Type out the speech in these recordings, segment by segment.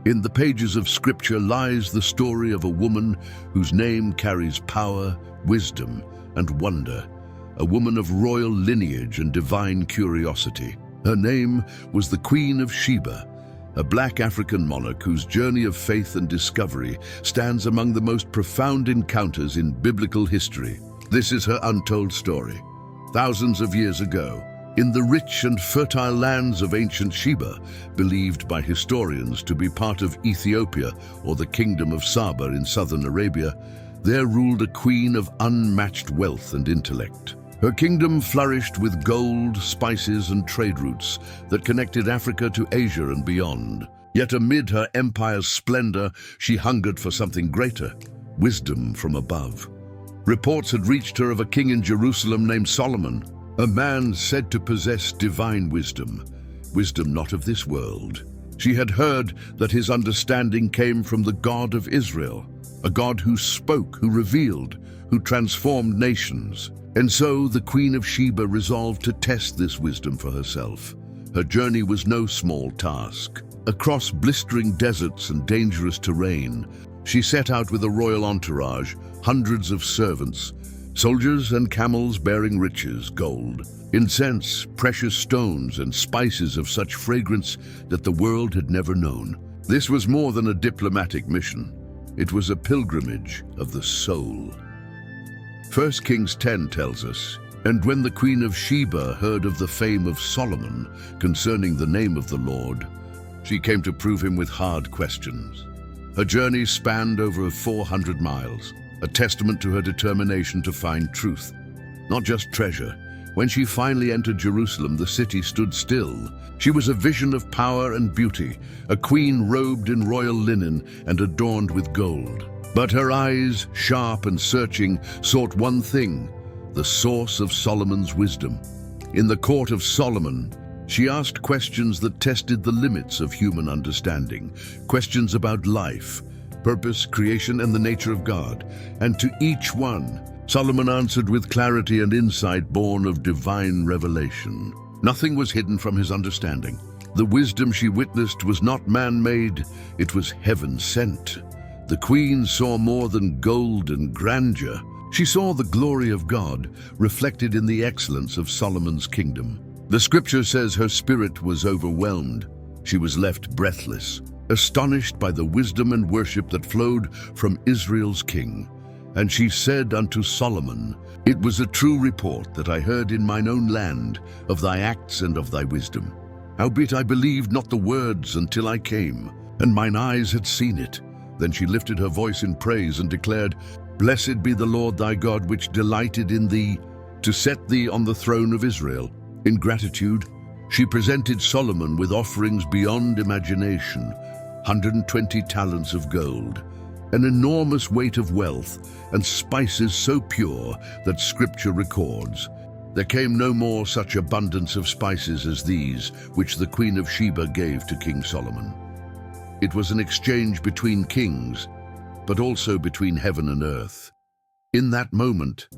In the pages of Scripture lies the story of a woman whose name carries power, wisdom, and wonder, a woman of royal lineage and divine curiosity. Her name was the Queen of Sheba, a black African monarch whose journey of faith and discovery stands among the most profound encounters in biblical history. This is her untold story. Thousands of years ago, in the rich and fertile lands of ancient Sheba, believed by historians to be part of Ethiopia or the Kingdom of Saba in southern Arabia, there ruled a queen of unmatched wealth and intellect. Her kingdom flourished with gold, spices, and trade routes that connected Africa to Asia and beyond. Yet amid her empire's splendor, she hungered for something greater, wisdom from above. Reports had reached her of a king in Jerusalem named Solomon, a man said to possess divine wisdom, wisdom not of this world. She had heard that his understanding came from the God of Israel, a God who spoke, who revealed, who transformed nations. And so the Queen of Sheba resolved to test this wisdom for herself. Her journey was no small task. Across blistering deserts and dangerous terrain, she set out with a royal entourage, hundreds of servants, soldiers and camels bearing riches, gold, incense, precious stones, and spices of such fragrance that the world had never known. This was more than a diplomatic mission. It was a pilgrimage of the soul. 1 Kings 10 tells us, "And when the Queen of Sheba heard of the fame of Solomon concerning the name of the Lord, she came to prove him with hard questions." Her journey spanned over 400 miles, a testament to her determination to find truth, not just treasure. When she finally entered Jerusalem, the city stood still. She was a vision of power and beauty, a queen robed in royal linen and adorned with gold. But her eyes, sharp and searching, sought one thing, the source of Solomon's wisdom. In the court of Solomon, she asked questions that tested the limits of human understanding, questions about life, purpose, creation, and the nature of God. And to each one, Solomon answered with clarity and insight born of divine revelation. Nothing was hidden from his understanding. The wisdom she witnessed was not man-made, it was heaven-sent. The queen saw more than gold and grandeur. She saw the glory of God reflected in the excellence of Solomon's kingdom. The scripture says her spirit was overwhelmed. She was left breathless, astonished by the wisdom and worship that flowed from Israel's king. And she said unto Solomon, "It was a true report that I heard in mine own land of thy acts and of thy wisdom. Howbeit I believed not the words until I came, and mine eyes had seen it." Then she lifted her voice in praise and declared, "Blessed be the Lord thy God, which delighted in thee, to set thee on the throne of Israel." In gratitude, she presented Solomon with offerings beyond imagination, 120 talents of gold, an enormous weight of wealth, and spices so pure that Scripture records, "There came no more such abundance of spices as these, which the Queen of Sheba gave to King Solomon." It was an exchange between kings, but also between heaven and earth. In that moment,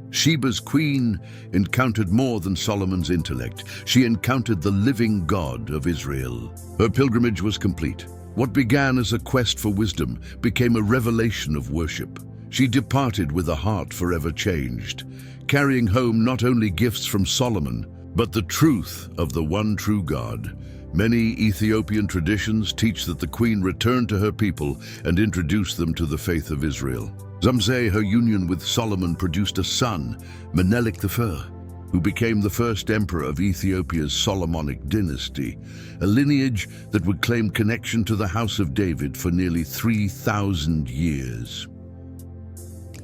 Sheba's queen encountered more than Solomon's intellect. She encountered the living God of Israel. Her pilgrimage was complete. What began as a quest for wisdom became a revelation of worship. She departed with a heart forever changed, carrying home not only gifts from Solomon, but the truth of the one true God. Many Ethiopian traditions teach that the queen returned to her people and introduced them to the faith of Israel. Zamzeh, her union with Solomon, produced a son, Menelik I, who became the first emperor of Ethiopia's Solomonic dynasty, a lineage that would claim connection to the house of David for nearly 3,000 years.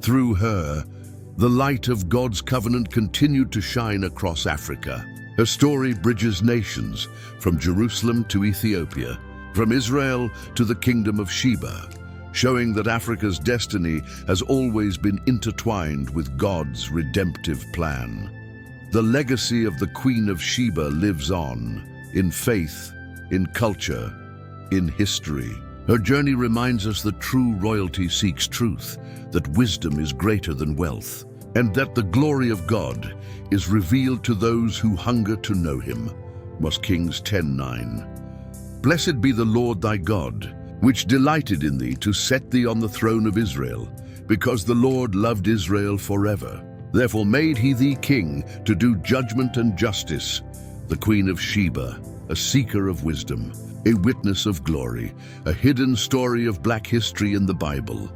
Through her, the light of God's covenant continued to shine across Africa. Her story bridges nations, from Jerusalem to Ethiopia, from Israel to the Kingdom of Sheba, showing that Africa's destiny has always been intertwined with God's redemptive plan. The legacy of the Queen of Sheba lives on, in faith, in culture, in history. Her journey reminds us that true royalty seeks truth, that wisdom is greater than wealth, and that the glory of God is revealed to those who hunger to know him. 1 Kings 10:9. Blessed be the Lord thy God, which delighted in thee to set thee on the throne of Israel, because the Lord loved Israel forever. Therefore made he thee king to do judgment and justice, the Queen of Sheba, a seeker of wisdom, a witness of glory, a hidden story of black history in the Bible.